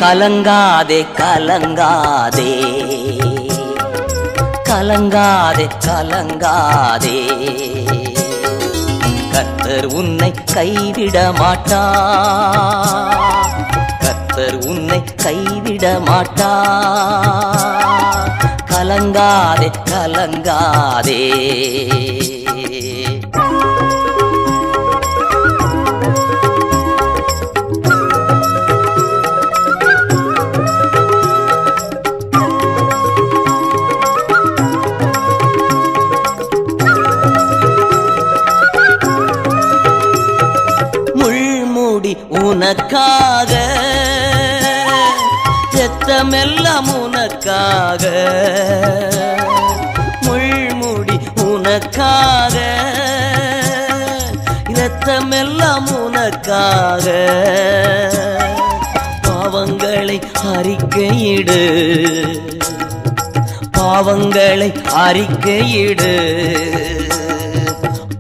கலங்காதே கலங்காதே கலங்காதே கலங்காதே கர்த்தர் உன்னை கைவிட மாட்டார், கர்த்தர் உன்னை கைவிட மாட்டார். கலங்காதே கலங்காதே. உனக்காக ரத்தமெல்லாம் உனக்காக, முள்முடி உனக்காக ரத்தமெல்லாம் உனக்காக. பாவங்களை அறிக்கையிடு, பாவங்களை அறிக்கையிடு,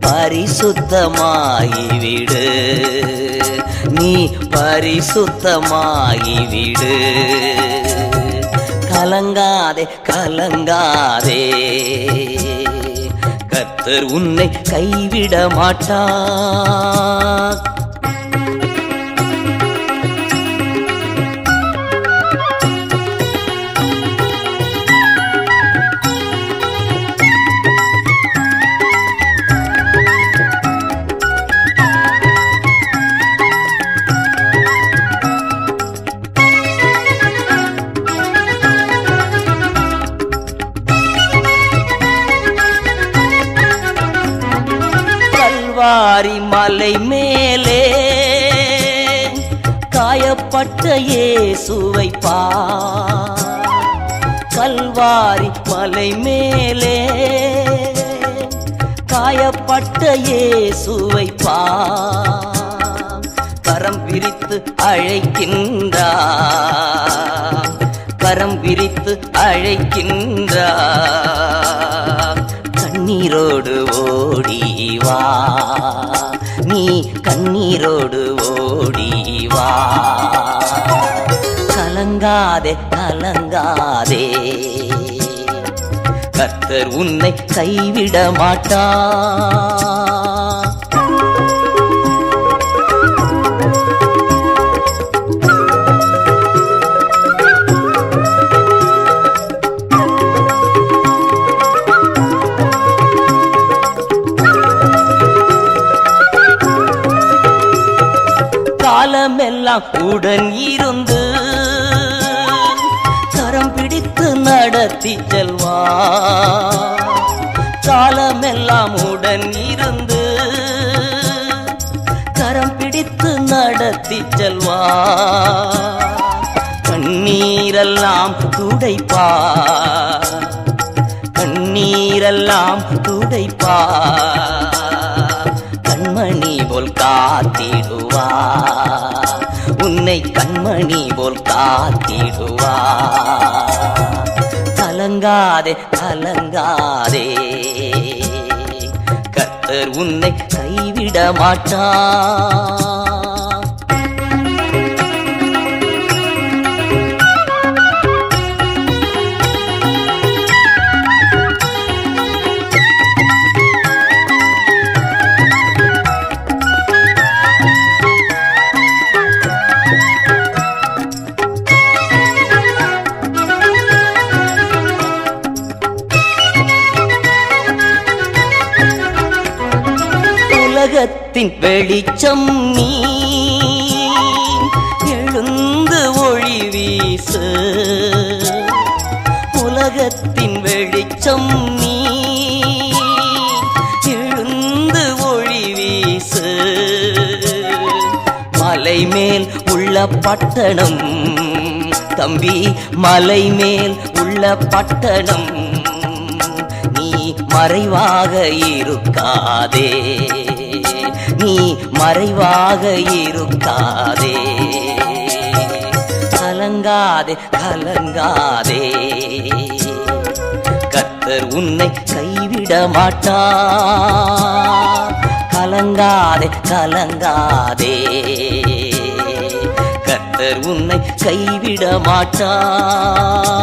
பரிசுத்தமாகிவிடு, நீ பரிசுத்தமாகிவிடு. கலங்காதே கலங்காதே, கர்த்தர் உன்னை கைவிட மாட்டார். கல்வாரி மலை மேலே காயப்பட்ட இயேசுவை பார், கல்வாரி மலை மேலே காயப்பட்ட இயேசுவை பார். கரம் விரித்து அழைக்கின்றார், கரம் விரித்து அழைக்கின்றார். கண்ணீரோடு ஓடிவா, நீ கண்ணீரோடு ஓடிவா. கலங்காதே கலங்காதே, கர்த்தர் உன்னை கைவிட மாட்டார். காலமெல்லாம் உடன் இருந்து கரம் பிடித்து நடத்தி செல்வார், காலமெல்லாம் உடன் இருந்து கரம் பிடித்து நடத்தி செல்வார். கண்ணீரெல்லாம் துடைப்பார், கண்ணீரெல்லாம் துடைப்பார். கண்மணி போல் காத்திடுவார், உன்னை கண்மணி போல் காத்திடுவார். கலங்காதே கலங்காதே, கர்த்தர் உன்னை கைவிட மாட்டார். உலகத்தின் வெளிச்சம் நீ, எழுந்து ஒளி வீசு. உலகத்தின் வெளிச்சம் நீ, எழுந்து ஒளி வீசு. மலை மேல் உள்ள பட்டணம் தம்பி, மலை மேல் உள்ள பட்டணம், நீ மறைவாக இருக்காதே, நீ மறைவாக இருக்காதே. கலங்காதே கலங்காதே, கர்த்தர் உன்னை கைவிட மாட்டார். கலங்காதே கலங்காதே, கர்த்தர் உன்னை கைவிட மாட்டார்.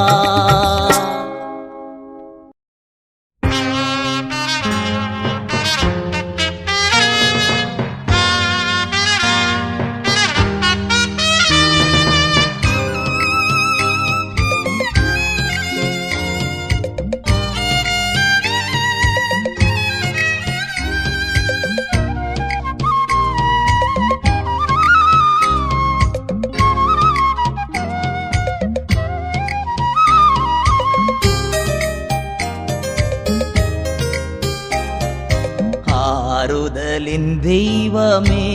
ஆறுதலின் தெய்வமே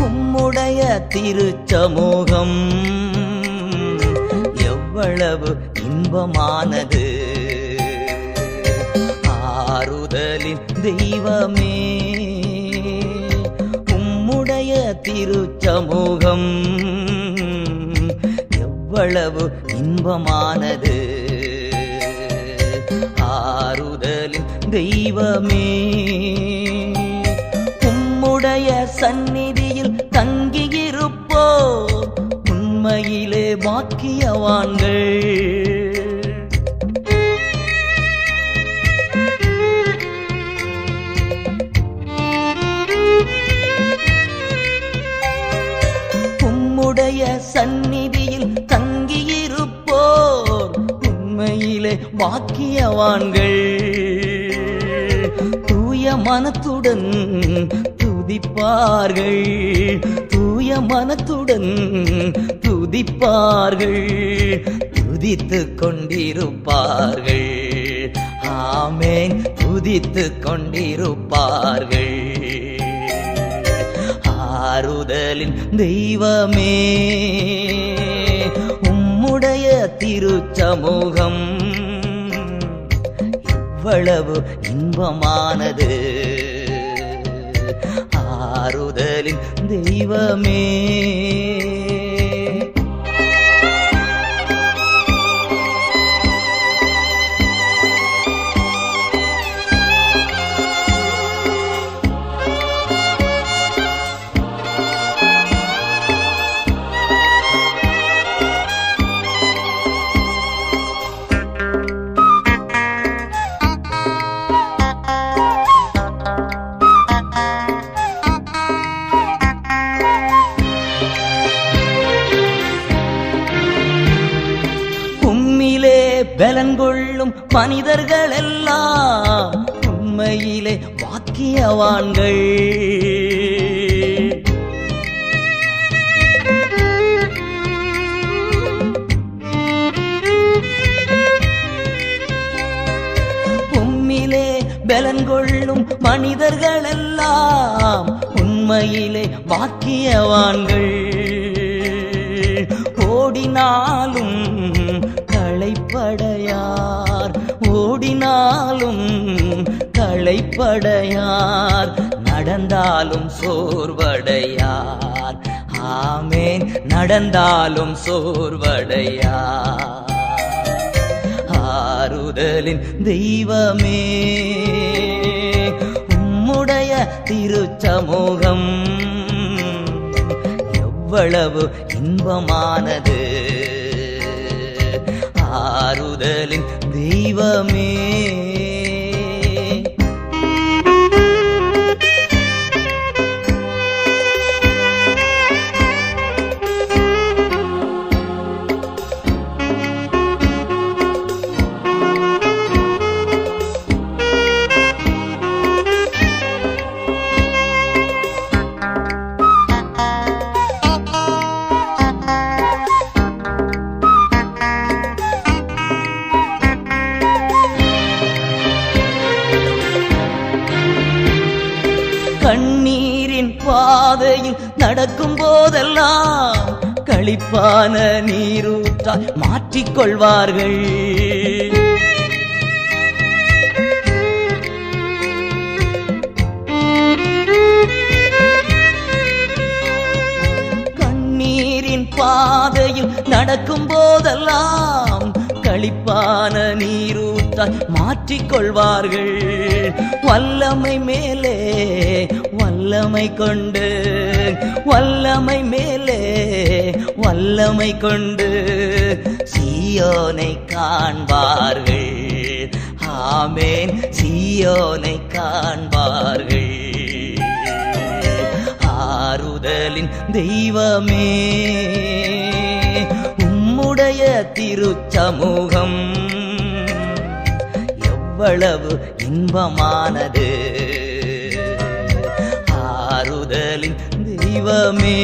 உம்முடைய திருச்சமூகம் எவ்வளவு இன்பமானது. ஆறுதலின் தெய்வமே உம்முடைய திருச்சமூகம் எவ்வளவு இன்பமானது. ஆறுதலின் தெய்வமே உம்முடைய சந்நிதியில் தங்கியிருப்போ உண்மையிலே பாக்கியவான்கள். உம்முடைய சந்நிதியில் தங்கியிருப்போர் உண்மையிலே பாக்கியவான்கள். தூய மனத்துடன் துதிப்பார்கள், தூய மனத்துடன் துதிப்பார்கள், துதித்துக் கொண்டிருப்பார்கள். ஆமென், துதித்துக் கொண்டிருப்பார்கள். ஆறுதலின் தெய்வமே உம்முடைய திருச்சமூகம் எவ்வளவு இன்பமானது. ஆறுதலின் தெய்வமே பலங்கொள்ளும் மனிதர்கள் எல்லாம் உண்மையிலே பாக்கியவான்கள். உம்மிலே பலங்கொள்ளும் மனிதர்கள் எல்லாம் உண்மையிலே பாக்கியவான்கள். ஓடினாலும் களைப்படையார், ஓடினாலும் களைப்படையார், நடந்தாலும் சோர்வடையார். ஆமென், நடந்தாலும் சோர்வடையார். ஆறுதலின் தெய்வமே உம்முடைய திருச்சமூகம் எவ்வளவு இன்பமானது. ஆறுதலின் தெய்வமே கண்ணீரின் பாதையில் நடக்கும் போதெல்லாம் களிப்பான நீரூற்றாய் மாற்றிக்கொள்வார்கள். கண்ணீரின் பாதையில் நடக்கும் போதெல்லாம் களிப்பான நீரூற்றாய் மாற்றிக்கொள்வார்கள். வல்லமை மேலே வல்லமை கொண்டு வல்லமை மேலே வல்லமை கொண்டு சீயோனை காண்பார்கள். ஆமென், சீயோனை காண்பார்கள். ஆறுதலின் தெய்வமே, உம்முடைய திருச்சமூகம் எவ்வளவு இன்பமானது. ஆறுதலின் தெய்வமே,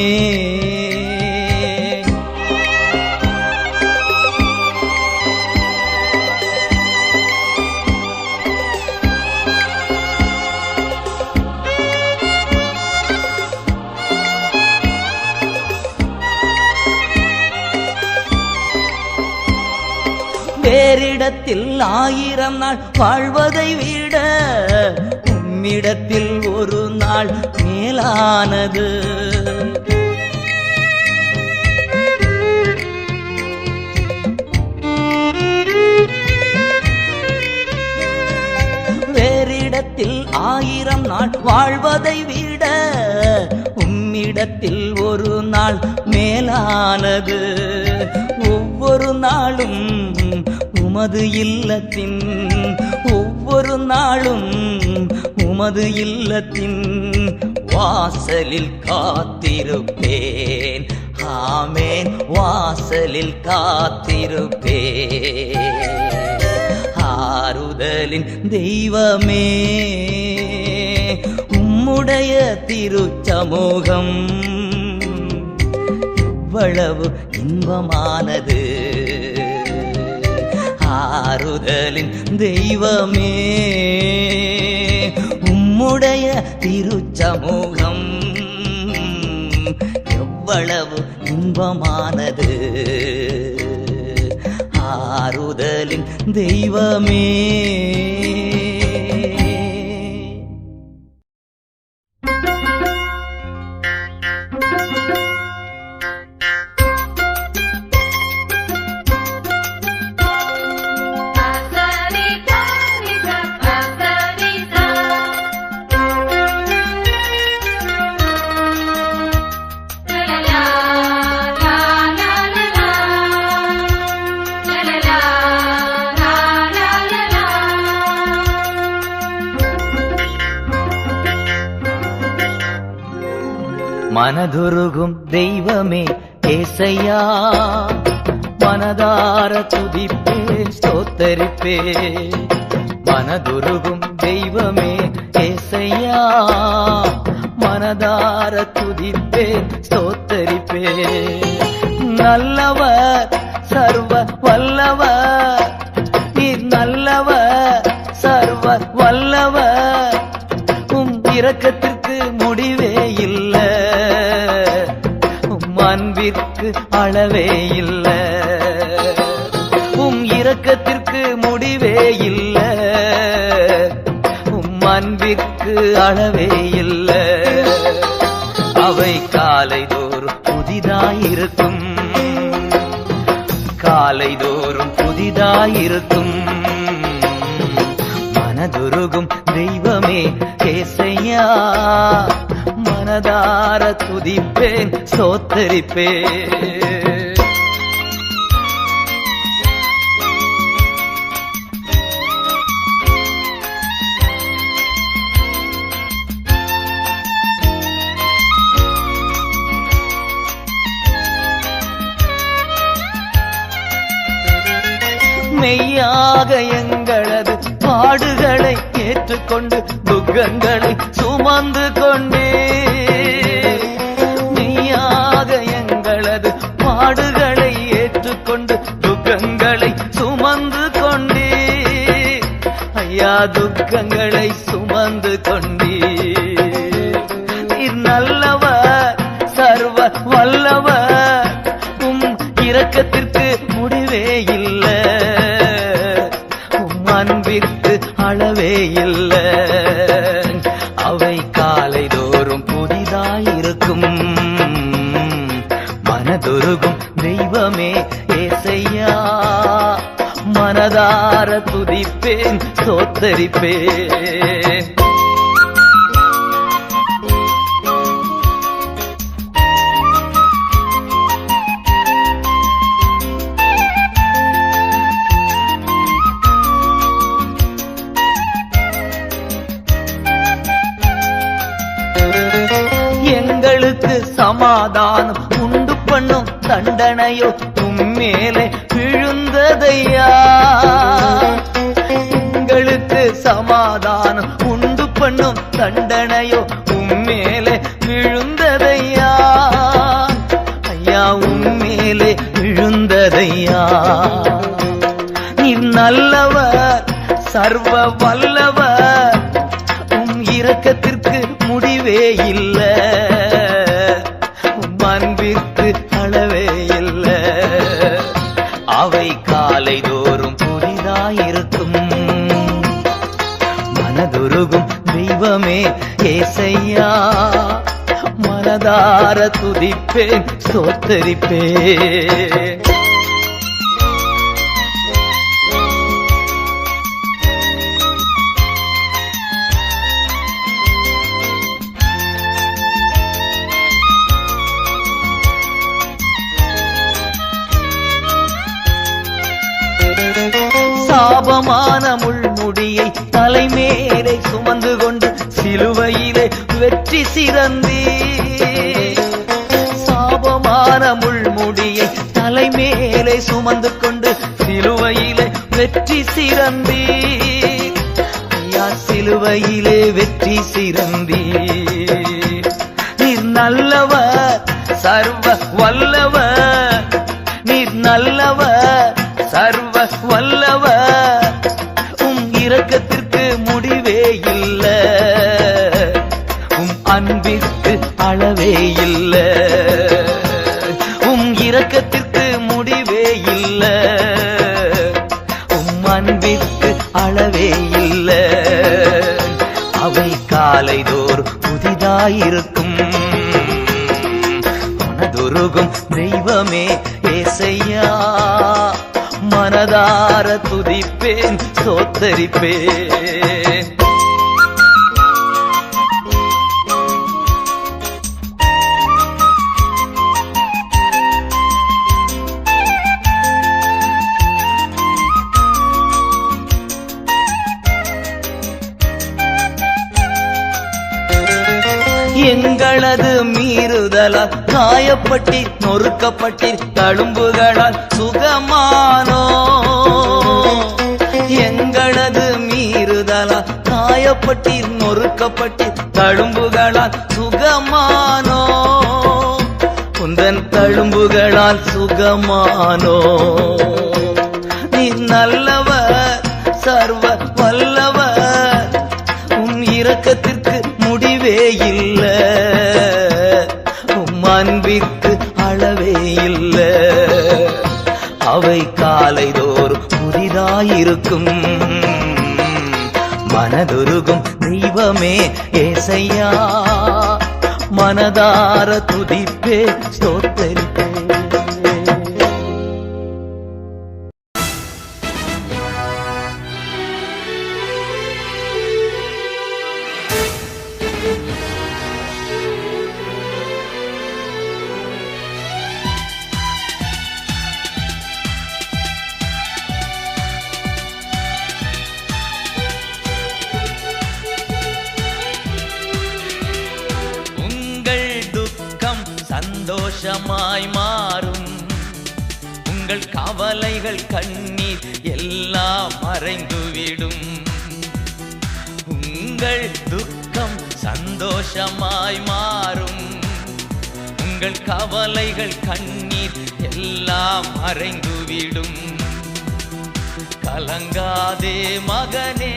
வேறிடத்தில் 1000 நாள் வாழ்வதை விட உம்மிடத்தில் ஒரு நாள் மேலானது. வேறிடத்தில் 1000 நாள் வாழ்வதை விட உம்மிடத்தில் ஒரு நாள் மேலானது. ஒவ்வொரு நாளும் உமது இல்லத்தின், ஒவ்வொரு நாளும் உமது இல்லத்தின் வாசலில் காத்திருப்பேன். ஆமென், வாசலில் காத்திருப்பேன். ஆறுதலின் தெய்வமே, உம்முடைய திருச்சமூகம் எவ்வளவு இன்பமானது. ஆறுதலின் தெய்வமே, உம்முடைய திருச்சமூகம் எவ்வளவு இன்பமானது. ஆறுதலின் தெய்வமே. மனதுருகும் தெய்வமே ஏசையா, மனதார துதிப்பேன் ஸ்தோத்தரிப்பேன். மனதுருகும் தெய்வமே ஏசையா, மனதார துதிப்பேன் ஸ்தோத்தரிப்பேன். நல்லவர் சர்வ வல்லவர், நீர் நல்லவர் சர்வ வல்லவர். உம் இரக்கத்திற்கு முடிவே இல்லை, உம் அன்பிற்கு அளவே இல்லை. உம் இரக்கத்திற்கு முடிவே இல்லை, உம் அன்பிற்கு அளவே இல்லை. அவை காலைதோறும் புதிதாயிருக்கும், காலைதோறும் புதிதாயிருக்கும். மனதுருகும் தெய்வமே ஏசையா, மனதார துதிப்பேன் ஸ்தோத்தரிப்பேன். மெய்யாக எங்களது பாடுகளை ஏற்றுக்கொண்டு துக்கங்களை சுமந்து கொண்டே, மெய்யாக எங்களது பாடுகளை ஏற்றுக்கொண்டு துக்கங்களை சுமந்து கொண்டே. ஐயா, துக்கங்களை சுமந்து கொண்டே. நீர் நல்லவர் சர்வ வல்லவர், உம் இரக்கத்திற்கு முடிவே இல்லை, உம் அன்பிற்கு அளவே இல்லை. அவை காலைதோறும் புதிதாயிருக்கும். மனதுருகும் தெய்வமே ஏசையா, மனதார துதிப்பேன் ஸ்தோத்தரிப்பேன். சமாதானம் உண்டு பண்ணும் தண்டனையோ உம்மேலே விழுந்ததையா. எங்களுக்கு சமாதானம் உண்டு பண்ணும் தண்டனையோ உம்மேலே விழுந்ததையா. ஐயா உம்மேலே விழுந்ததையா. நீர் நல்லவர், சர்வ வல்லவர், உம் இரக்கத்திற்கு முடிவே இல்ல, உம் அன்பிற்கு அளவே இல்ல. அவை காலைதோறும் புதிதாயிருக்கும். மனதுருகும் தெய்வமே ஏசையா, மனதார துதிப்பேன் ஸ்தோத்தரிப்பேன். சாபமான முள்முடியை தலைமேலே சுமந்து கொண்டு சிலுவையிலே வெற்றி சிறந்தீ. சாபமான முள்முடியை தலைமேலே சுமந்து கொண்டு சிலுவையிலே வெற்றி சிறந்தீ. ஐயா சிலுவையிலே வெற்றி சிறந்தீ. நீர் நல்லவர், சர்வ வல்லவர், நீர் நல்லவர், சர்வ வல்லவர், உம் இரக்கத்திற்கு முடிவே இல்ல, உம் அன்பிற்கு அளவே இல்ல, உம் இரக்கத்திற்கு முடிவே இல்ல, உம் அன்பிற்கு அளவே இல்ல. அவை காலைதோறும் புதிதாயிருக்கும். மனதுருகும் தெய்வமே ஏசையா, மனதார துதிப்பேன் ஸ்தோத்தரிப்பேன். எங்களது மீறுதலால் காயப்பட்டீர், நொறுக்கப்பட்டீர், தழும்புகளால் சுகமானோ. எங்களது மீறுதலால் காயப்பட்டீர், நொறுக்கப்பட்டீர், தழும்புகளால் சுகமானோ. உந்தன் தழும்புகளால் சுகமானோ. நீ நல்லவர், சர்வ வல்லவர், உம் இரக்கத்திற்கு முடிவே இல்ல, உம் அன்பிற்கு அளவே இல்ல. அவை காலைதோறும் புதிதாயிருக்கும். மனதுருகும் தெய்வமே ஏசையா, மனதார துதிப்பே ஸ்தோத்தரிப்பே. சந்தோஷமாய் மாறும். உங்கள் கவலைகள் கண்ணீர் எல்லாம் மறைந்துவிடும். உங்கள் துக்கம் சந்தோஷமாய் மாறும். உங்கள் கவலைகள் கண்ணீர் எல்லாம் மறைந்துவிடும். கலங்காதே மகனே,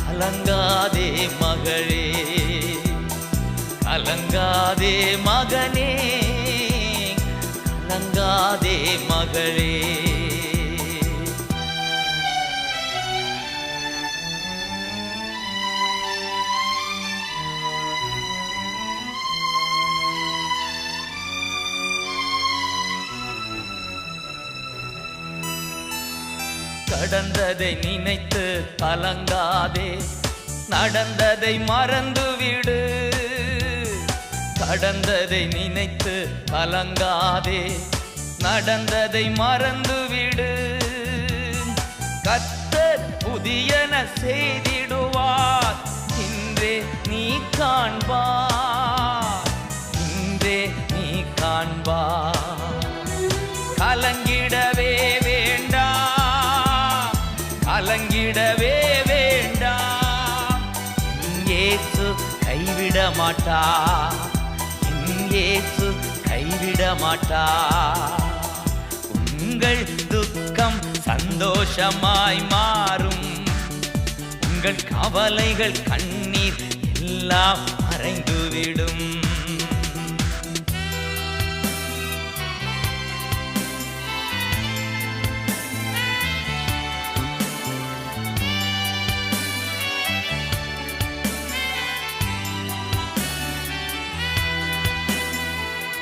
கலங்காதே மகளே, கலங்காதே மகனே, கலங்காதே மகளே. கடந்ததை நினைத்து கலங்காதே, நடந்ததை மறந்துவிடு. கடந்ததை நினைத்து கலங்காதே, நடந்ததை மறந்துவிடு. கர்த்தர் புதியன செய்திடுவார், இன்றே நீ காண்பார், என்றே நீ காண்பா. கலங்கிடவே வேண்டாம், கலங்கிடவே வேண்டாம். இயேசு கைவிட மாட்டா, இயேசு கைவிட மாட்டா. உங்கள் துக்கம் சந்தோஷமாய் மாறும், உங்கள் கவலைகள் கண்ணீர் எல்லாம் மறைந்துவிடும்.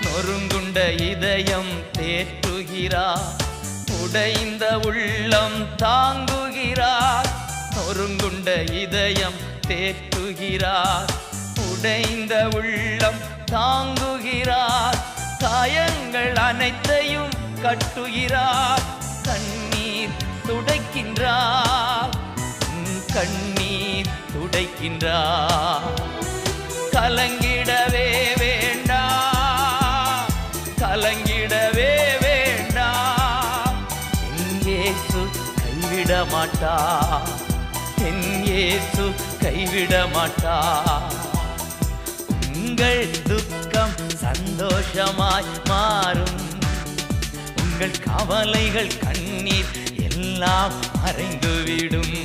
நொறுங்குண்ட இதயம் தேற்றுகிறார், உடைந்த உள்ளம் தாங்குகிறார். நொறுங்குண்ட இதயம் தேற்றுகிறார், உடைந்த உள்ளம் தாங்குகிறார். காயங்கள் அனைத்தையும் கட்டுகிறார், கண்ணீர் துடைக்கின்றார், கண்ணீர் துடைக்கின்றார். கலங்கிடவே வேண்டாம், கலங்கிடவே வேண்டாம். என் இயேசு கைவிட மாட்டா, என் இயேசு கைவிட மாட்டா. உங்கள் துக்கம் சந்தோஷமாய் மாறும், உங்கள் கவலைகள் கண்ணீர் எல்லாம் மறைந்துவிடும்.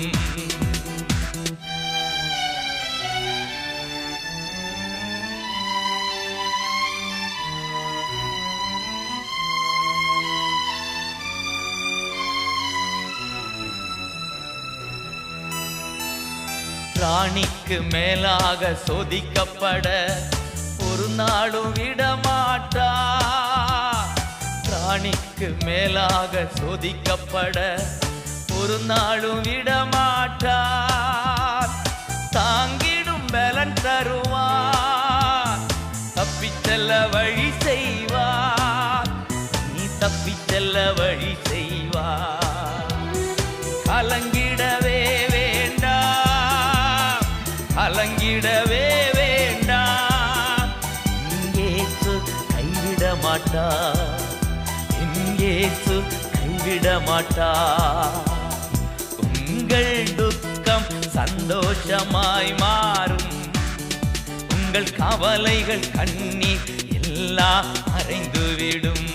ராணிக்கு மேலாக சோதிக்கப்பட ஒரு நாளும் விடமாட்டா. ராணிக்கு மேலாக சோதிக்கப்பட ஒரு நாளும் விடமாட்டார். தாங்கிடும் பலன் தருவார், தப்பிச் செல்ல வழி செய்வார், நீ தப்பிச் செல்ல வழி செய்வார். கலங்கிடவே வேண்டாம், கலங்கிடவே வேண்டாம். இயேசு கைவிட மாட்டா, இயேசு கைவிட மாட்டா. உங்கள் துக்கம் சந்தோஷமாய் மாறும், உங்கள் கவலைகள் கண்ணீர் எல்லாம் மறைந்துவிடும்.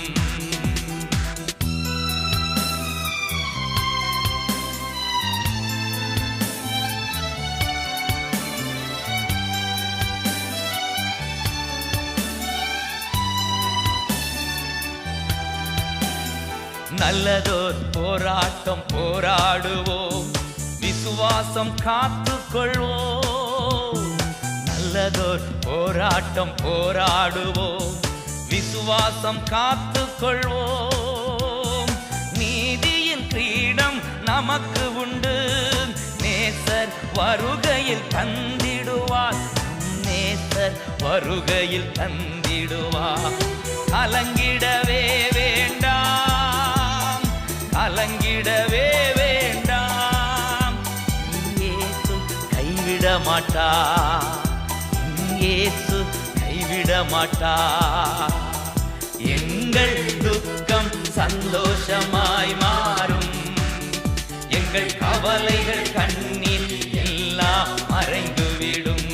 நல்லதோர் போராட்டம் போராடுவோம், விசுவாசம் காத்துக்கொள்வோம். நல்லதோர் போராட்டம் போராடுவோம், விசுவாசம் காத்துக்கொள்வோம். நீதியின் கிரீடம் நமக்கு உண்டு, நேசர் வருகையில் தந்திடுவார், நேசர் வருகையில் தந்திடுவார். கலங்கிடவே வேண்டாம், கலங்கிடவே வேண்டாம். இயேசு கைவிட மாட்டா, இயேசு கைவிட மாட்டா. எங்கள் துக்கம் சந்தோஷமாய் மாறும், எங்கள் கவலைகள் கண்ணீர் எல்லாம் மறைந்துவிடும்.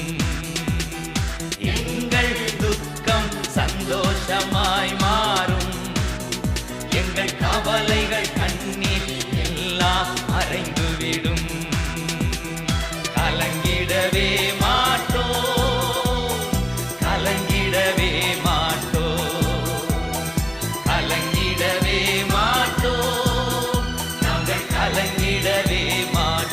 எங்கள் துக்கம் சந்தோஷமாய் மாறும், எங்கள் கவலைகள் கண்ணீர் எல்லாம் மறைந்துவிடும். கலங்கிடவே மாட்டோம், கலங்கிடவே மாட்டோம், கலங்கிடவே மாட்டோம், நாங்கள் கலங்கிடவே மாட்டோம்.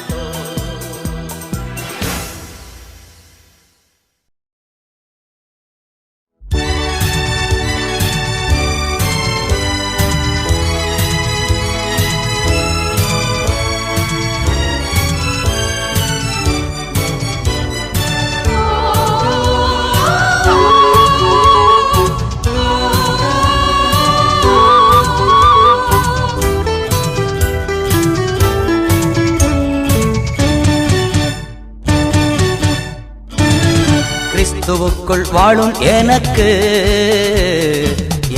கிறிஸ்துவுக்குள் வாழும் எனக்கு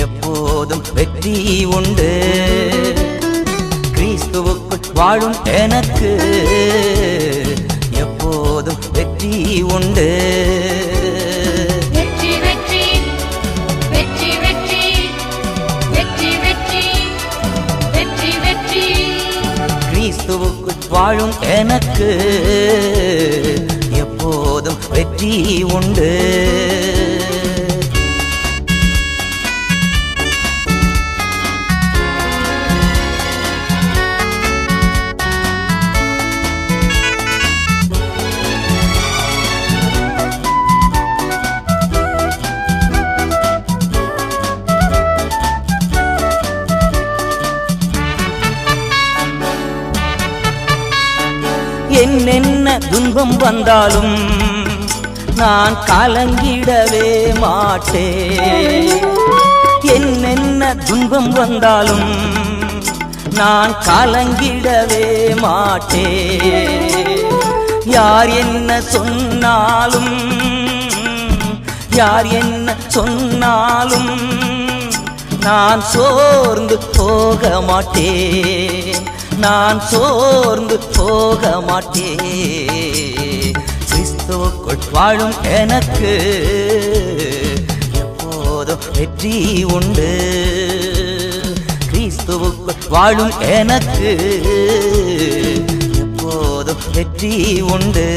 எப்போதும் வெற்றி உண்டு. கிறிஸ்துவுக்குள் வாழும் எனக்கு எப்போதும் வெற்றி உண்டு. வெற்றி வெற்றி வெற்றி வெற்றி வெற்றி வெற்றி வெற்றி வெற்றி கிறிஸ்துவுக்குள் வாழும் எனக்கு எப்போதும் வெற்றி உண்டு. என்னென்ன துன்பம் வந்தாலும் நான் கலங்கிடவே மாட்டேன். என்னென்ன துன்பம் வந்தாலும் நான் கலங்கிடவே மாட்டேன். யார் என்ன சொன்னாலும் யார் என்ன சொன்னாலும் நான் சோர்ந்து போக மாட்டேன். நான் சோர்ந்து போக மாட்டேன். கிறிஸ்துவுக்குள் வாழும் எனக்கு எப்போதும் வெற்றி உண்டு. கிறிஸ்துவுக்குள் வாழும் எனக்கு எப்போதும் வெற்றி உண்டு.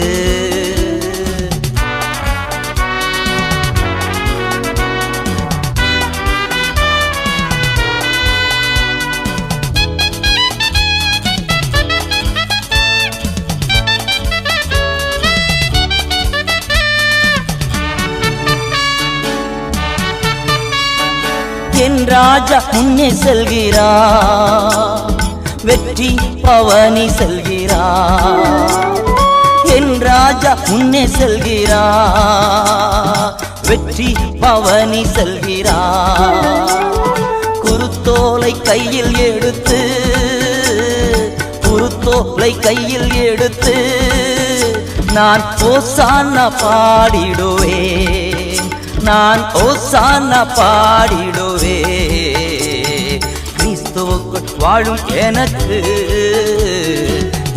என் ராஜா முன்னே செல்கிறார், வெற்றி பவனி செல்கிறார். என் ராஜா முன்னே செல்கிறார், வெற்றி பவனி செல்கிறார். குருத்தோலை கையில் எடுத்து குருத்தோலை கையில் எடுத்து நான் ஓசானா பாடிடுவேன். நான் ஓசானா பாடிடுவே. கிறிஸ்துவுக்குள் வாழும் எனக்கு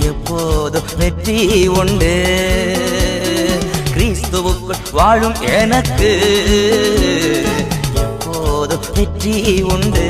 எப்போதும் வெற்றி உண்டு. கிறிஸ்துவுக்குள் வாழும் எனக்கு எப்போதும் வெற்றி உண்டு.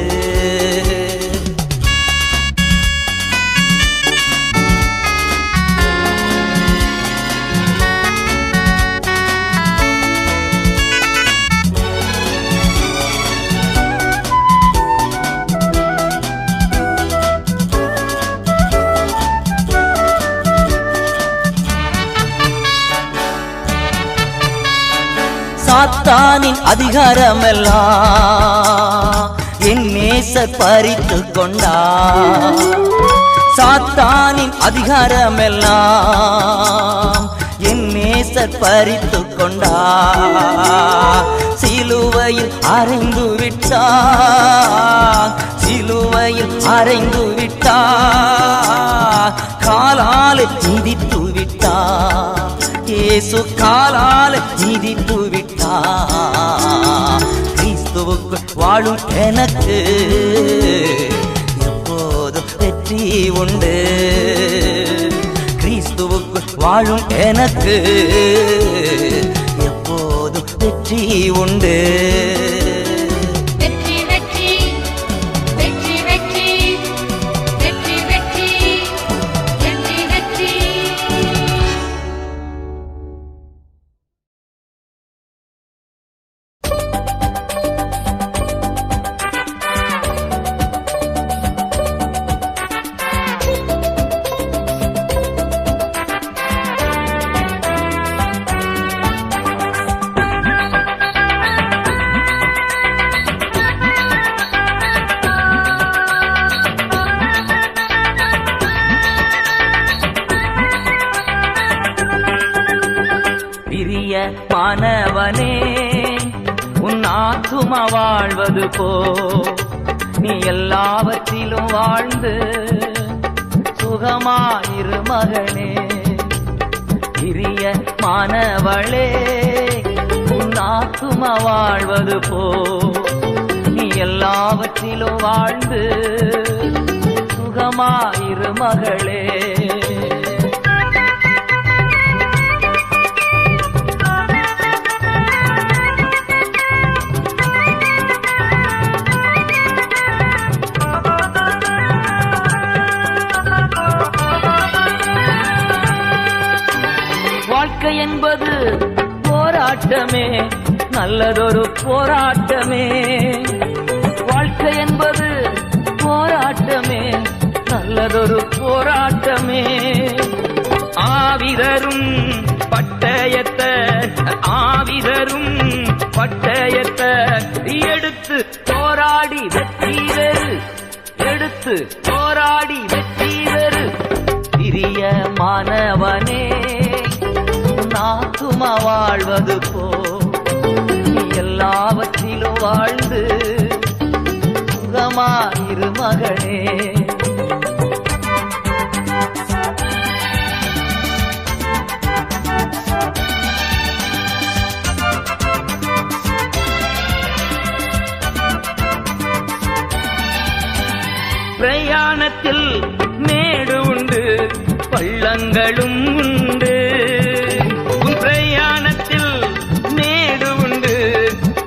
சாத்தானின் அதிகாரமெல்லாம் என் நேசர் பறித்து கொண்டார். சாத்தானின் அதிகாரமெல்லாம் என் நேசர் பறித்து கொண்டார். சிலுவையில் அறைந்து விட்டார், சிலுவையில் அறைந்து விட்டார். காலால் மிதித்து விட்டார், இயேசு காலால் மிதித்து விட்டார். கிறிஸ்துவுக்குள் வாழும் எனக்கு எப்போதும் வெற்றி உண்டு. கிறிஸ்துவுக்குள் வாழும் எனக்கு எப்போதும் வெற்றி உண்டு. வெற்றி வெற்றி வெற்றி வெற்றி வெற்றி வெற்றி வெற்றி வெற்றி மானவனே உன் ஆத்துமா வாழ்வது போ, நீ எல்லாவற்றிலும் வாழ்ந்து சுகமாயிரு மகனே. பிரிய மானவளே உன் உன் ஆத்துமா வாழ்வது போ நீ எல்லாவற்றிலும் வாழ்ந்து சுகமாயிரு மகளே. வாழ்க்கை என்பது போராட்டமே, நல்லதொரு போராட்டமே. வாழ்க்கை என்பது போராட்டமே, நல்லதொரு போராட்டமே. ஆவிதரும் பட்டயத்தை ஆவிதரும் பட்டயத்தை எடுத்து போராடி வெற்றி பெறு, எடுத்து போராடி வெற்றி பெறு. பிரிய மாணவனே ஆத்துமா வாழ்வது போ நீ எல்லாவற்றிலும் வாழ்ந்து சுகமாயிரு மகனே. பிரயாணத்தில் மேடு உண்டு பள்ளங்களும் உண்டு, உன் பிரயாணத்தில் மேடு உண்டு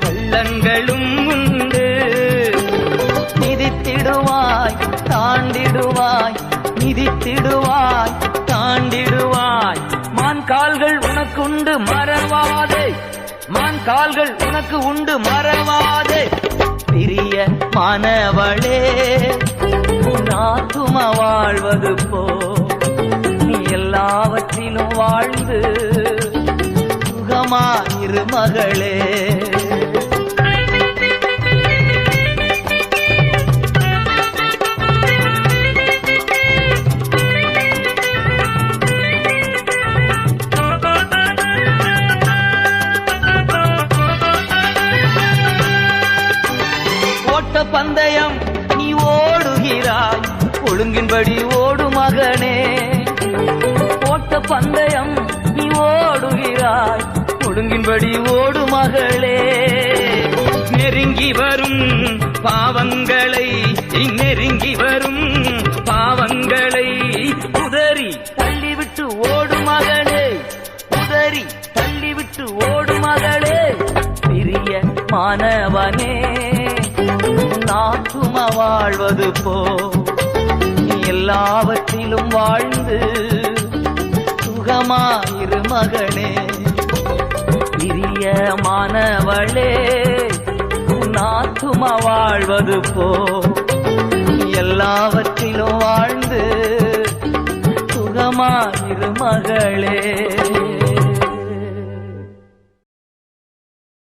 பள்ளங்களும் உண்டு. மிதித்திடுவாய் தாண்டிடுவாய், மிதித்திடுவாய் தாண்டிடுவாய். மான் கால்கள் உனக்குண்டு மறவாதே, மான் கால்கள் உனக்கு உண்டு மறவாதே. பிரிய மாணவளே உன் ஆத்துமா வாழ்வது போ நீ எல்லாவற்றிலும் வாழ்ந்து சுகமாயிரு மகளே. ஓட்ட பந்தயம் நீ ஓடுகிறாய், ஒழுங்கின்படி ஓடு மகனே. ஓட்ட பந்தயம் நீ ஓடுகிறாய், ஒழுங்கின்படி ஓடு மகளே. நெருங்கி வரும் பாவங்களை, நெருங்கி வரும் பாவங்களை உதறி தள்ளிவிட்டு ஓடு மகளே, உதறி தள்ளிவிட்டு ஓடு மகளே. பிரிய மாணவனே ஆத்துமா வாழ்வது போ நீ எல்லாவற்றிலும் வாழ்ந்து சுகமாயிரு மகனே. பிரிய மாணவளே உன் ஆத்துமா வாழ்வது போ நீ எல்லாவற்றிலும் வாழ்ந்து சுகமாயிரு மகளே.